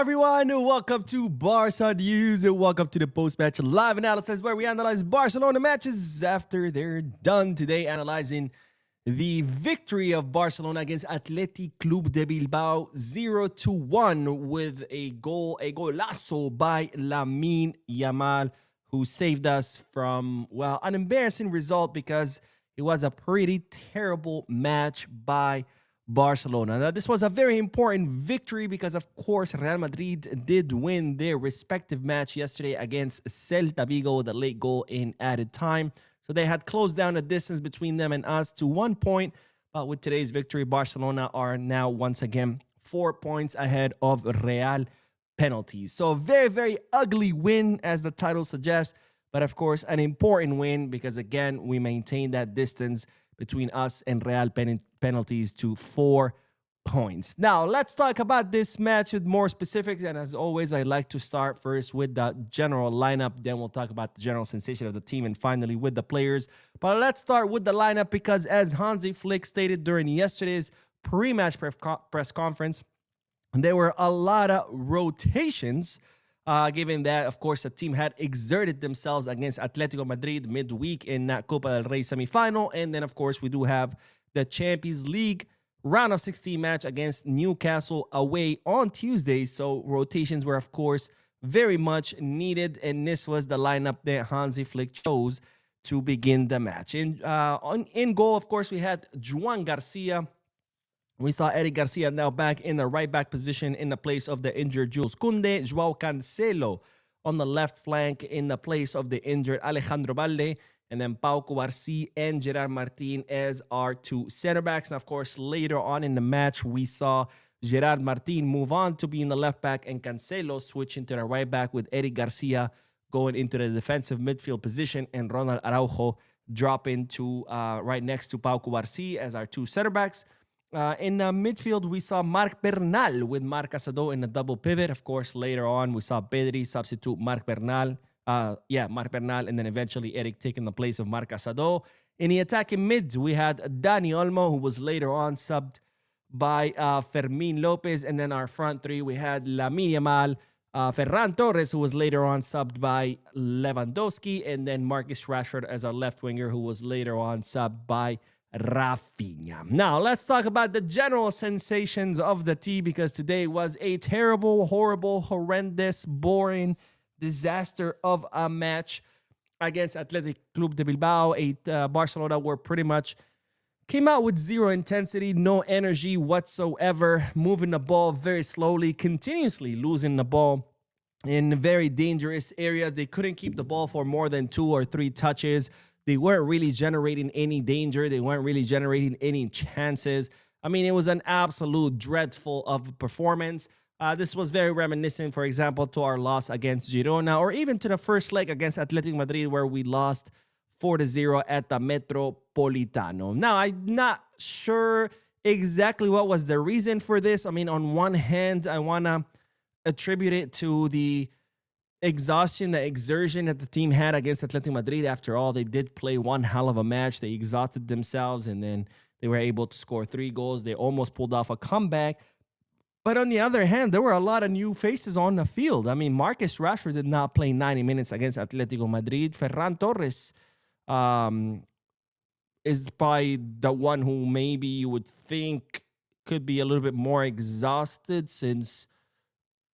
everyone, welcome to Barca News and welcome to the post-match live analysis where we analyze Barcelona matches after they're done today, analyzing the victory of Barcelona against Athletic Club de Bilbao 0-1 with a golazo by Lamine Yamal, who saved us from, well, an embarrassing result because it was a pretty terrible match by Barcelona. Now, this was a very important victory because, of course, Real Madrid did win their respective match yesterday against Celta Vigo with a late goal in added time. So they had closed down the distance between them and us to 1 point. But with today's victory, Barcelona are now once again 4 points ahead of Real penalties. So a very, very ugly win, as the title suggests. But, of course, an important win because, again, we maintain that distance between us and Real penalties to 4 points. Now, let's talk about this match with more specifics. And as always, I like to start first with the general lineup. Then we'll talk about the general sensation of the team and finally with the players. But let's start with the lineup because as Hansi Flick stated during yesterday's pre-match press conference, there were a lot of rotations. Given that, of course, the team had exerted themselves against Atletico Madrid midweek in that Copa del Rey semifinal. And then, of course, we do have the Champions League round of 16 match against Newcastle away on Tuesday. So rotations were, of course, very much needed. And this was the lineup that Hansi Flick chose to begin the match. In goal, of course, we had Joan Garcia. We saw Eric Garcia now back in the right-back position in the place of the injured Jules Koundé. João Cancelo on the left flank in the place of the injured Alejandro Balde. And then Pau Cubarsí and Gerard Martin as our two center-backs. And, of course, later on in the match, we saw Gerard Martin move on to be in the left-back and Cancelo switch into the right-back with Eric Garcia going into the defensive midfield position and Ronald Araujo drop into right next to Pau Cubarsí as our two center-backs. In midfield, we saw Marc Bernal with Marc Casado in the double pivot. Of course, later on, we saw Pedri substitute Marc Bernal. Marc Bernal, and then eventually Eric taking the place of Marc Casado. In the attacking mid, we had Dani Olmo, who was later on subbed by Fermin Lopez. And then our front three, we had Lamine Yamal, Ferran Torres, who was later on subbed by Lewandowski, and then Marcus Rashford as our left winger, who was later on subbed by Rafinha. Now, let's talk about the general sensations of the team because today was a terrible, horrible, horrendous, boring disaster of a match against Athletic Club de Bilbao. Barcelona were pretty much came out with zero intensity, no energy whatsoever, moving the ball very slowly, continuously losing the ball in very dangerous areas. They couldn't keep the ball for more than 2 or 3 touches. They weren't really generating any danger. They weren't really generating any chances. I mean, it was an absolute dreadful of a performance. This was very reminiscent, for example, to our loss against Girona or even to the first leg against Athletic Madrid where we lost 4-0 at the Metropolitano. Now, I'm not sure exactly what was the reason for this. I mean, on one hand, I want to attribute it to the exhaustion, the exertion that the team had against Athletic Madrid. After all, they did play one hell of a match. They exhausted themselves, and then they were able to score 3 goals. They almost pulled off a comeback. But on the other hand, there were a lot of new faces on the field. I mean, Marcus Rashford did not play 90 minutes against Atletico Madrid. Ferran Torres is probably the one who maybe you would think could be a little bit more exhausted since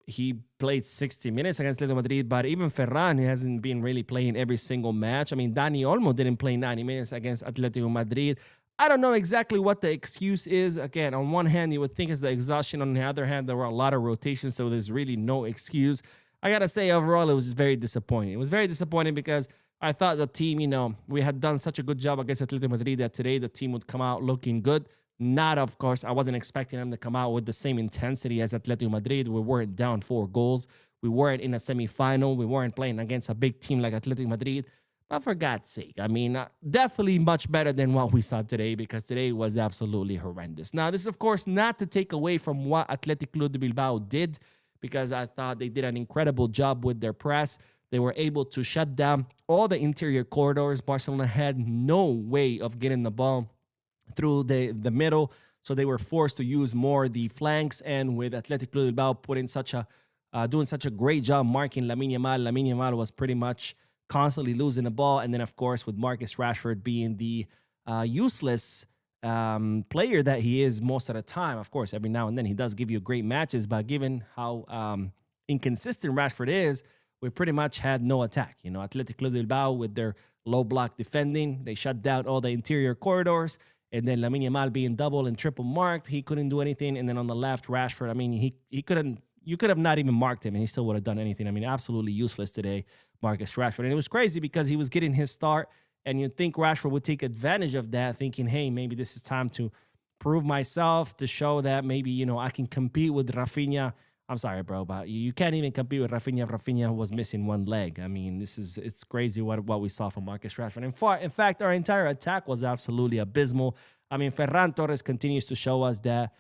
he played 60 minutes against Atletico Madrid. But even Ferran hasn't been really playing every single match. I mean, Dani Olmo didn't play 90 minutes against Atletico Madrid. I don't know exactly what the excuse is. Again, on one hand, you would think it's the exhaustion. On the other hand, there were a lot of rotations, so there's really no excuse. I got to say, overall, it was very disappointing. It was very disappointing because I thought the team, we had done such a good job against Atletico Madrid that today the team would come out looking good. Not, of course, I wasn't expecting them to come out with the same intensity as Atletico Madrid. We weren't down 4 goals. We weren't in a semifinal. We weren't playing against a big team like Atletico Madrid. But for God's sake, I mean, definitely much better than what we saw today because today was absolutely horrendous. Now, this is, of course, not to take away from what Athletic Club de Bilbao did because I thought they did an incredible job with their press. They were able to shut down all the interior corridors. Barcelona had no way of getting the ball through the middle, so they were forced to use more the flanks. And with Athletic Club de Bilbao putting such a doing such a great job marking Lamine Yamal. Lamine Yamal was pretty much constantly losing the ball. And then, of course, with Marcus Rashford being the useless player that he is most of the time. Of course, every now and then he does give you great matches, but given how inconsistent Rashford is, we pretty much had no attack. You know, Athletic Club Bilbao with their low block defending, they shut down all the interior corridors. And then Lamine Yamal being double and triple marked, he couldn't do anything. And then on the left, Rashford, I mean, he couldn't. You could have not even marked him, and he still would have done anything. I mean, absolutely useless today, Marcus Rashford. And it was crazy because he was getting his start, and you'd think Rashford would take advantage of that, thinking, hey, maybe this is time to prove myself, to show that maybe, you know, I can compete with Rafinha. I'm sorry, bro, but you can't even compete with Rafinha. Rafinha was missing one leg. I mean, it's crazy what we saw from Marcus Rashford. In fact, our entire attack was absolutely abysmal. I mean, Ferran Torres continues to show us that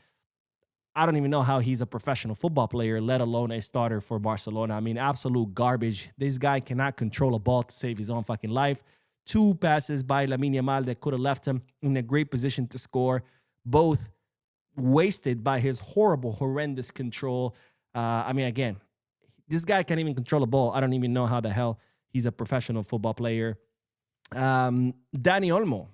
I don't even know how he's a professional football player, let alone a starter for Barcelona. I mean, absolute garbage. This guy cannot control a ball to save his own fucking life. Two passes by Lamine Yamal that could have left him in a great position to score, both wasted by his horrible, horrendous control. I mean, again, this guy can't even control a ball. I don't even know how the hell he's a professional football player. Dani Olmo.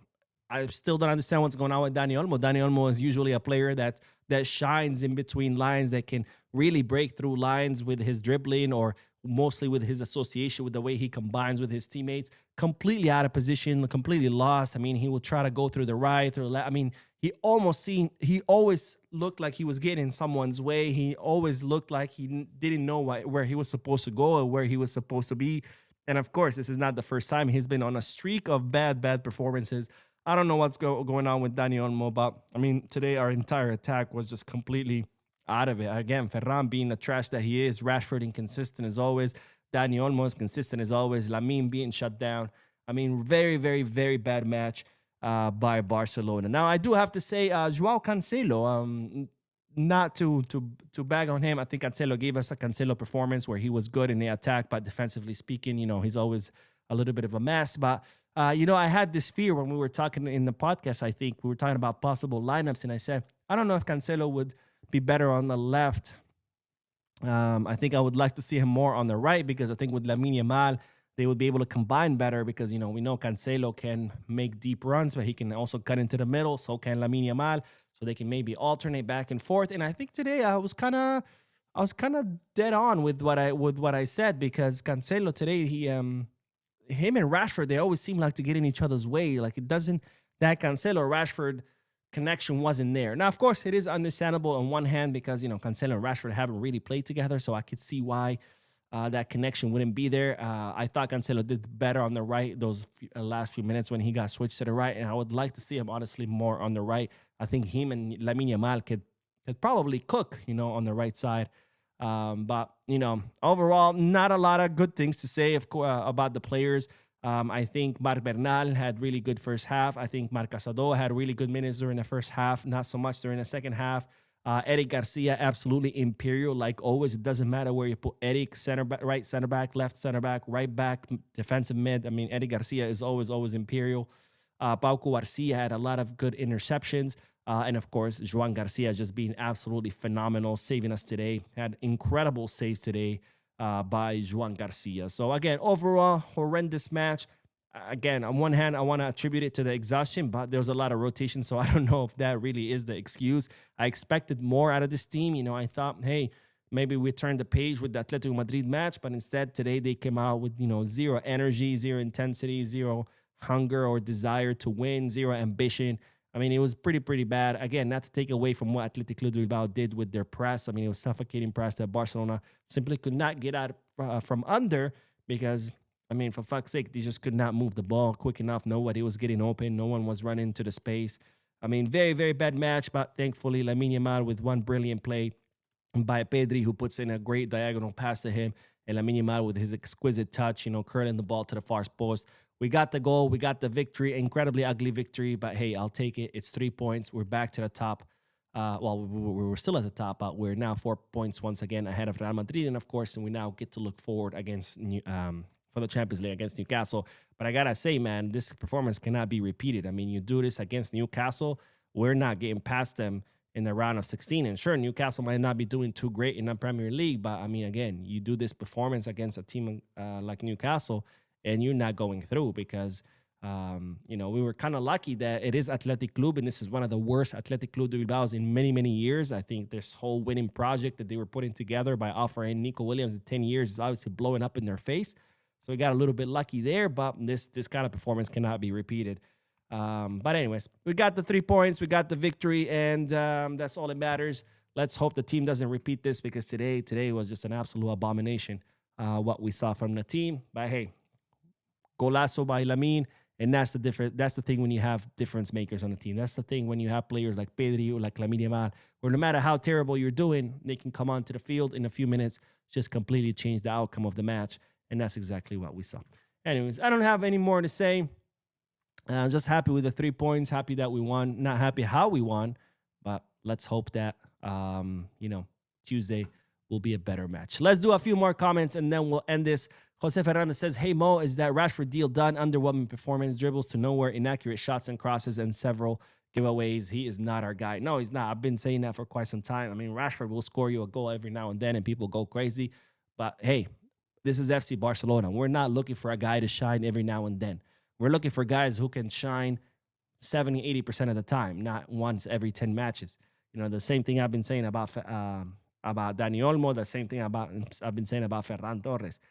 I still don't understand what's going on with Dani Olmo. Dani Olmo is usually a player that shines in between lines, that can really break through lines with his dribbling or mostly with his association, with the way he combines with his teammates. Completely out of position, completely lost. I mean, he will try to go through the right, through the left. I mean, he always looked like he was getting in someone's way. He always looked like he didn't know where he was supposed to go or where he was supposed to be. And of course, this is not the first time. He's been on a streak of bad performances. I don't know what's going on with Dani Olmo, but I mean, today our entire attack was just completely out of it. Again, Ferran being the trash that he is, Rashford inconsistent as always, Dani Olmo is consistent as always, Lamine being shut down. I mean, very, very, very bad match by Barcelona. Now, I do have to say, Joao Cancelo, not to bag on him. I think Cancelo gave us a Cancelo performance where he was good in the attack, but defensively speaking, you know, he's always a little bit of a mess. But you know, I had this fear when we were talking in the podcast. I think we were talking about possible lineups, and I said, I don't know if Cancelo would be better on the left. I think I would like to see him more on the right because I think with Lamine Yamal, they would be able to combine better because, you know, we know Cancelo can make deep runs, but he can also cut into the middle. So can Lamine Yamal. So they can maybe alternate back and forth. And I think today I was kind of dead on with what I said because Cancelo today, him and Rashford, they always seem like to get in each other's way. Like that Cancelo-Rashford connection wasn't there. Now, of course, it is understandable on one hand because, you know, Cancelo and Rashford haven't really played together. So I could see why that connection wouldn't be there. I thought Cancelo did better on the right those last few minutes when he got switched to the right. And I would like to see him, honestly, more on the right. I think him and Lamine Yamal could probably cook, you know, on the right side. But, you know, overall, not a lot of good things to say, of course, about the players. I think Marc Bernal had really good first half. I think Marc Casado had really good minutes during the first half, not so much during the second half. Eric Garcia, absolutely imperial, like always. It doesn't matter where you put Eric, center back, right center back, left center back, right back, defensive mid. I mean, Eric Garcia is always imperial. Pau Garcia had a lot of good interceptions. And of course, Joan Garcia just being absolutely phenomenal, saving us today. Had incredible saves today by Joan Garcia. So again, overall, horrendous match. Again, on one hand, I want to attribute it to the exhaustion, but there was a lot of rotation, so I don't know if that really is the excuse. I expected more out of this team. You know, I thought, hey, maybe we turned the page with the Atletico Madrid match, but instead today they came out with, you know, zero energy, zero intensity, zero hunger or desire to win, zero ambition. I mean, it was pretty bad. Again, not to take away from what Athletic Club Bilbao did with their press. I mean, it was suffocating press that Barcelona simply could not get out from under because, I mean, for fuck's sake, they just could not move the ball quick enough. Nobody was getting open. No one was running to the space. I mean, very bad match, but thankfully, Lamine Yamal with one brilliant play by Pedri, who puts in a great diagonal pass to him, and Lamine Yamal with his exquisite touch, you know, curling the ball to the far post. We got the goal. We got the victory. Incredibly ugly victory, but hey, I'll take it. It's 3 points. We're back to the top. Well, we were still at the top, but we're now 4 points once again ahead of Real Madrid, and of course, we now get to look forward against for the Champions League against Newcastle. But I gotta say, man, this performance cannot be repeated. I mean, you do this against Newcastle, we're not getting past them in the round of 16. And sure, Newcastle might not be doing too great in the Premier League, but I mean, again, you do this performance against a team like Newcastle, and you're not going through because, we were kind of lucky that it is Athletic Club, and this is one of the worst Athletic Club de Bilbao's in many, many years. I think this whole winning project that they were putting together by offering Nico Williams in 10 years is obviously blowing up in their face. So we got a little bit lucky there, but this kind of performance cannot be repeated. But anyways, we got the 3 points, we got the victory, and that's all that matters. Let's hope the team doesn't repeat this because today was just an absolute abomination, what we saw from the team. But hey, golazo by Lamine, and that's the difference. That's the thing when you have difference makers on the team. That's the thing when you have players like Pedri or like Lamine Yamal, where no matter how terrible you're doing, they can come onto the field in a few minutes, just completely change the outcome of the match, and that's exactly what we saw. Anyways, I don't have any more to say. Just happy with the 3 points. Happy that we won. Not happy how we won, but let's hope that Tuesday will be a better match. Let's do a few more comments and then we'll end this. Jose Fernandez says, "Hey Mo, is that Rashford deal done? Underwhelming performance, dribbles to nowhere, inaccurate shots and crosses, and several giveaways. He is not our guy." No, he's not. I've been saying that for quite some time. I mean, Rashford will score you a goal every now and then, and people go crazy. But hey, this is FC Barcelona. We're not looking for a guy to shine every now and then. We're looking for guys who can shine 70, 80% of the time, not once every 10 matches. The same thing I've been saying about Dani Olmo, the same thing I've been saying about Ferran Torres.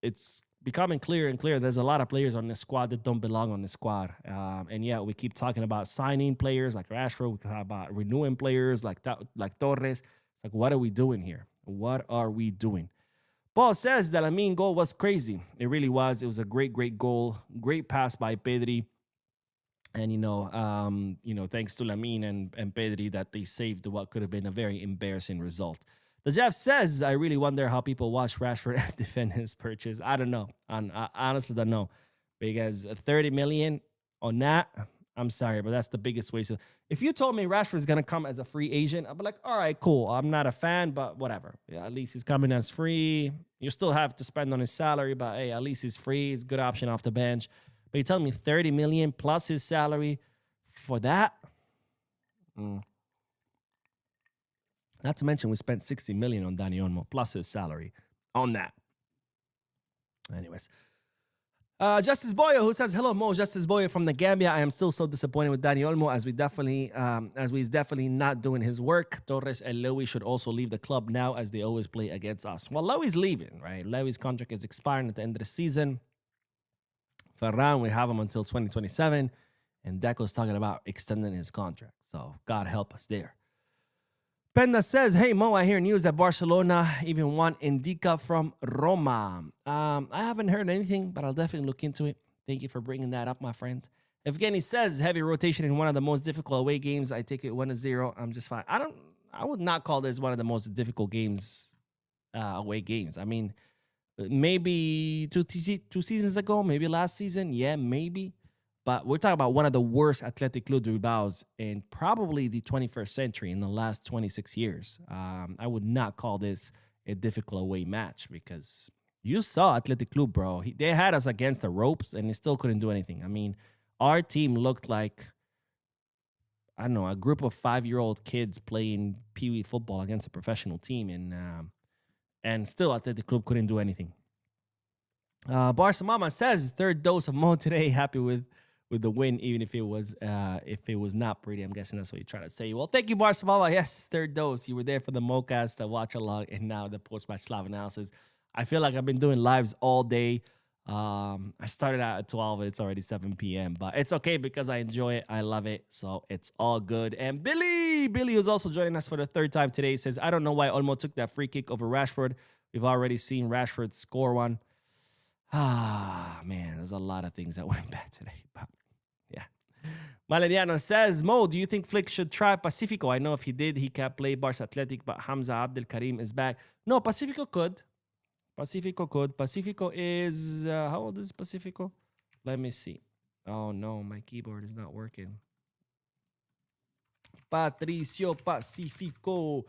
It's becoming clearer and clearer. There's a lot of players on this squad that don't belong on the squad. And yeah, we keep talking about signing players like Rashford. We talk about renewing players like Torres. It's like, what are we doing here? What are we doing? Paul says that Lamine goal was crazy. It really was. It was a great, great goal. Great pass by Pedri. And, thanks to Lamine and Pedri that they saved what could have been a very embarrassing result. The Jeff says, "I really wonder how people watch Rashford defend his purchase." I don't know. I honestly don't know. Because 30 million on that, I'm sorry, but that's the biggest waste. If you told me Rashford is going to come as a free agent, I'd be like, all right, cool. I'm not a fan, but whatever. Yeah, at least he's coming as free. You still have to spend on his salary, but hey, at least he's free. He's a good option off the bench. But you're telling me 30 million plus his salary for that? Not to mention we spent 60 million on Dani Olmo plus his salary on that. Anyways. Justice Boyo, who says, "Hello Mo, Justice Boyo from the Gambia. I am still so disappointed with Dani Olmo as he's definitely not doing his work. Torres and Lewy should also leave the club now as they always play against us." Well, Lewy's leaving, right? Lewy's contract is expiring at the end of the season. Ferran, we have him until 2027, and Deco's talking about extending his contract. So God help us there. Penda says, "Hey Mo, I hear news that Barcelona even want Indica from Roma." I haven't heard anything, but I'll definitely look into it. Thank you for bringing that up, my friend. Evgeny says, "Heavy rotation in one of the most difficult away games. I take it 1-0. I'm just fine." I would not call this one of the most difficult games, away games. I mean, maybe two seasons ago, maybe last season. Yeah, maybe. But we're talking about one of the worst Athletic Club de Bilbao's in probably the 21st century in the last 26 years. I would not call this a difficult away match because you saw Athletic Club, bro. They had us against the ropes and they still couldn't do anything. I mean, our team looked like, I don't know, a group of 5-year-old kids playing pee-wee football against a professional team. And still Athletic Club couldn't do anything. Barca Mama says, "Third dose of Mo today. Happy with the win, even if it was not pretty." I'm guessing that's what you're trying to say. Well, thank you, Barca Mama. Yes, third dose. You were there for the Mocast, the watch along, and now the post-match live analysis. I feel like I've been doing lives all day. I started out at 12 and it's already 7 p.m. But it's okay because I enjoy it. I love it. So it's all good. And Billy, who's also joining us for the third time today, says, "I don't know why Olmo took that free kick over Rashford. We've already seen Rashford score one." Man, there's a lot of things that went bad today. But yeah. Maleriano says, "Mo, do you think Flick should try Pacifico? I know if he did, he can't play Barca Athletic, but Hamza Abdel Karim is back." No, Pacifico could. Pacifico is, how old is Pacifico? Let me see. Oh no, my keyboard is not working. Patricio Pacifico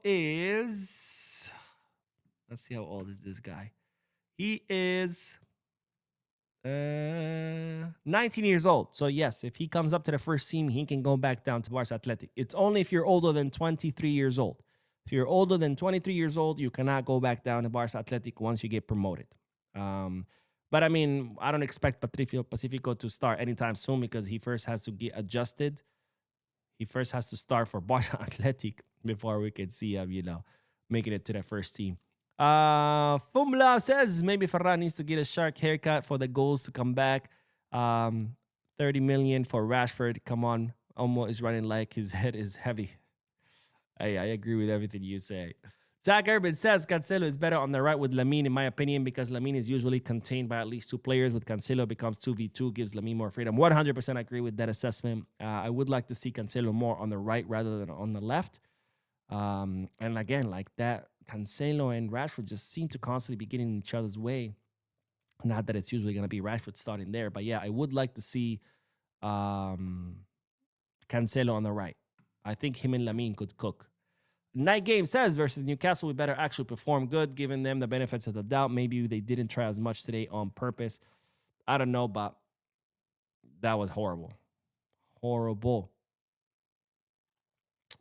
is, let's see how old is this guy. He is 19 years old. So yes, if he comes up to the first team, he can go back down to Barca Athletic. It's only if you're older than 23 years old. If you're older than 23 years old, you cannot go back down to Barca Athletic once you get promoted. But I mean, I don't expect Patricio Pacifico to start anytime soon because he first has to get adjusted. He first has to start for Barca Athletic before we can see him, making it to the first team. Fumla says maybe Ferran needs to get a shark haircut for the goals to come back. 30 million for Rashford. Come on. Omo is running like his head is heavy. I agree with everything you say. Zach Urban says Cancelo is better on the right with Lamine, in my opinion, because Lamine is usually contained by at least two players. With Cancelo, becomes 2v2, gives Lamine more freedom. 100% agree with that assessment. I would like to see Cancelo more on the right rather than on the left. And again, like that, Cancelo and Rashford just seem to constantly be getting in each other's way. Not that it's usually going to be Rashford starting there, but yeah, I would like to see Cancelo on the right. I think him and Lamine could cook. Night Game says versus Newcastle, we better actually perform good, giving them the benefits of the doubt. Maybe they didn't try as much today on purpose. I don't know, but that was horrible. Horrible.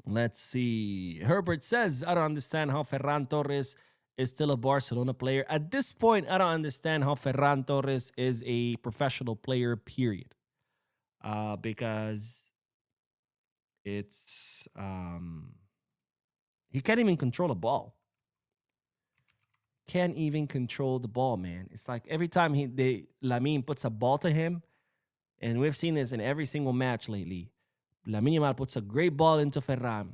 Let's see. Herbert says, I don't understand how Ferran Torres is still a Barcelona player. At this point, I don't understand how Ferran Torres is a professional player, period. Because it's he can't even control the ball. Can't even control the ball, man. It's like every time Lamine puts a ball to him, and we've seen this in every single match lately. Lamine Yamal puts a great ball into Ferran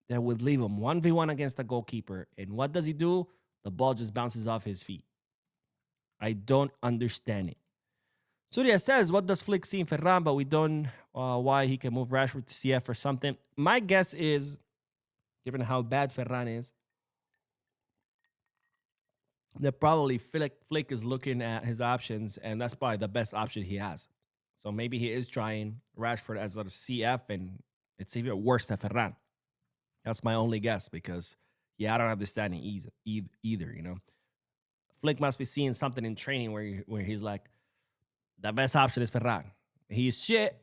that would leave him 1v1 against the goalkeeper. And what does he do? The ball just bounces off his feet. I don't understand it. Surya says, what does Flick see in Ferran, but we don't why he can move Rashford to CF or something. My guess is, given how bad Ferran is, that probably Flick is looking at his options, and that's probably the best option he has. So maybe he is trying Rashford as a CF, and it's even worse than Ferran. That's my only guess because, I don't understand it either. Flick must be seeing something in training where he's like, the best option is Ferran. He's shit,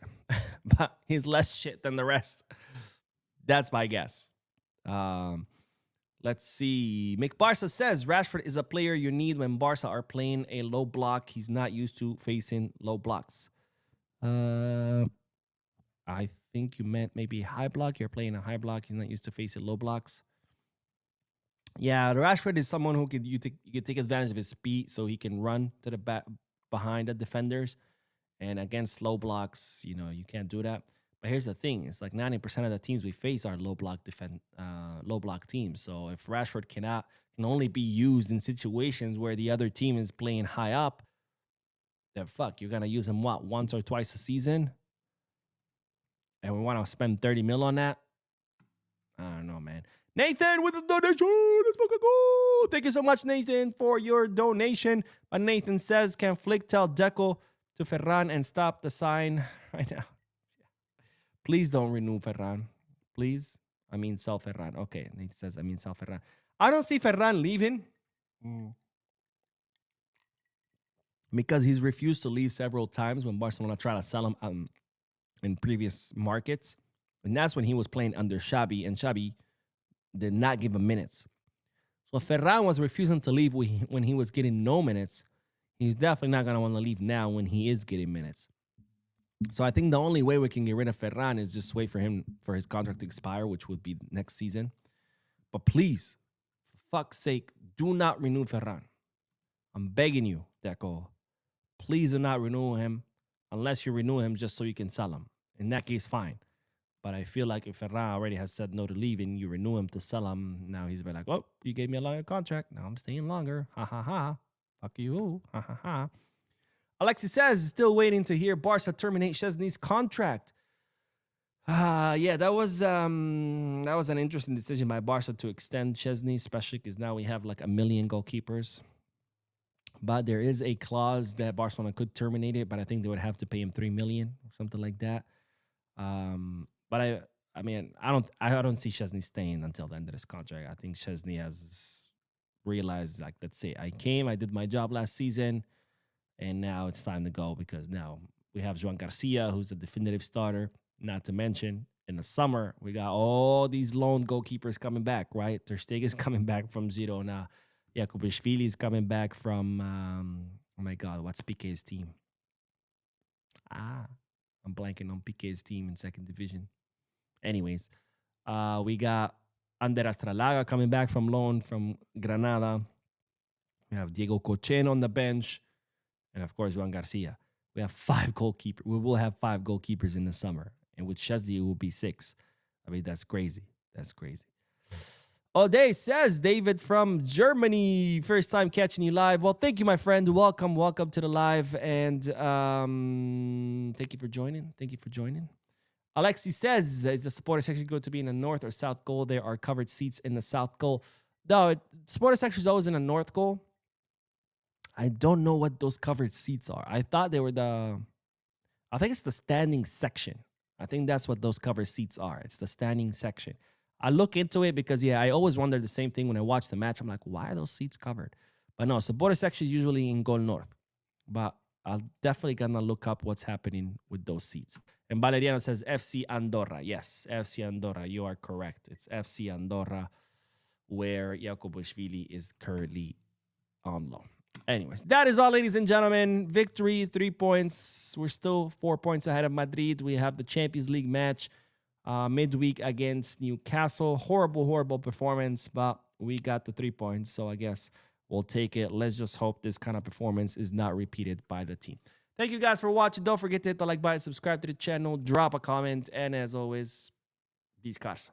but he's less shit than the rest. That's my guess. Let's see. McBarca says Rashford is a player you need when Barca are playing a low block. He's not used to facing low blocks. I think you meant maybe high block. You're playing a high block. He's not used to facing low blocks. Yeah, Rashford is someone who you could take advantage of his speed so he can run to the back behind the defenders. And against low blocks, you can't do that. But here's the thing: it's like 90% of the teams we face are low block teams. So if Rashford can only be used in situations where the other team is playing high up, then you're gonna use him once or twice a season, and we want to spend 30 mil on that. I don't know, man. Nathan with the donation. Let's fucking go. Thank you so much, Nathan, for your donation. But Nathan says, can Flick tell Deco to Ferran and stop the sign right now? Please don't renew Ferran. Please. Sell Ferran. Okay. Nathan says, sell Ferran. I don't see Ferran leaving. Because he's refused to leave several times when Barcelona tried to sell him in previous markets. And that's when he was playing under Xabi, and Xabi did not give him minutes. So if Ferran was refusing to leave when he was getting no minutes, he's definitely not going to want to leave now when he is getting minutes. So I think the only way we can get rid of Ferran is just wait for his contract to expire, which would be next season. But please, for fuck's sake, do not renew Ferran. I'm begging you, Deco. Please do not renew him unless you renew him just so you can sell him. In that case, fine. But I feel like if Ferran already has said no to leaving, you renew him to sell him. Now he's been like, oh, you gave me a longer contract. Now I'm staying longer. Ha, ha, ha. Fuck you. Ha, ha, ha. Alexis says, still waiting to hear Barca terminate Szczesny's contract. Yeah, that was an interesting decision by Barca to extend Szczesny, especially because now we have like 1 million goalkeepers. But there is a clause that Barcelona could terminate it, but I think they would have to pay him 3 million or something like that. But I don't see Szczesny staying until the end of this contract. I think Szczesny has realized, like, that's it. I did my job last season, And now it's time to go because now we have Joan Garcia, who's the definitive starter. Not to mention, in the summer, we got all these lone goalkeepers coming back, right? Ter Stegen's coming back from zero now. Jakubishvili is coming back from, oh my God, what's Piqué's team? I'm blanking on Piqué's team in second division. Anyways, we got Ander Astralaga coming back from loan from Granada. We have Diego Cochen on the bench. And of course, Juan Garcia. We have 5 goalkeepers. We will have 5 goalkeepers in the summer. And with Chesney, it will be 6. I mean, that's crazy. That's crazy. O'Day says, David from Germany. First time catching you live. Well, thank you, my friend. Welcome to the live. And thank you for joining. Alexi says, is the supporter section going to be in the north or south goal? There are covered seats in the south goal. No, supporter section is always in the north goal. I don't know what those covered seats are. I thought they were I think it's the standing section. I think that's what those covered seats are. It's the standing section. I look into it because, I always wonder the same thing when I watch the match. I'm like, why are those seats covered? But no, supporter section is usually in goal north. But I'll definitely gonna look up what's happening with those seats. And Valeriano says FC Andorra. Yes, FC Andorra. You are correct. It's FC Andorra where Jakubishvili is currently on loan. Anyways, that is all, ladies and gentlemen. Victory, 3 points. We're still 4 points ahead of Madrid. We have the Champions League match midweek against Newcastle. Horrible performance, but we got the 3 points. So I guess we'll take it. Let's just hope this kind of performance is not repeated by the team. Thank you guys for watching. Don't forget to hit the like button, subscribe to the channel, drop a comment, and as always, peace, cars.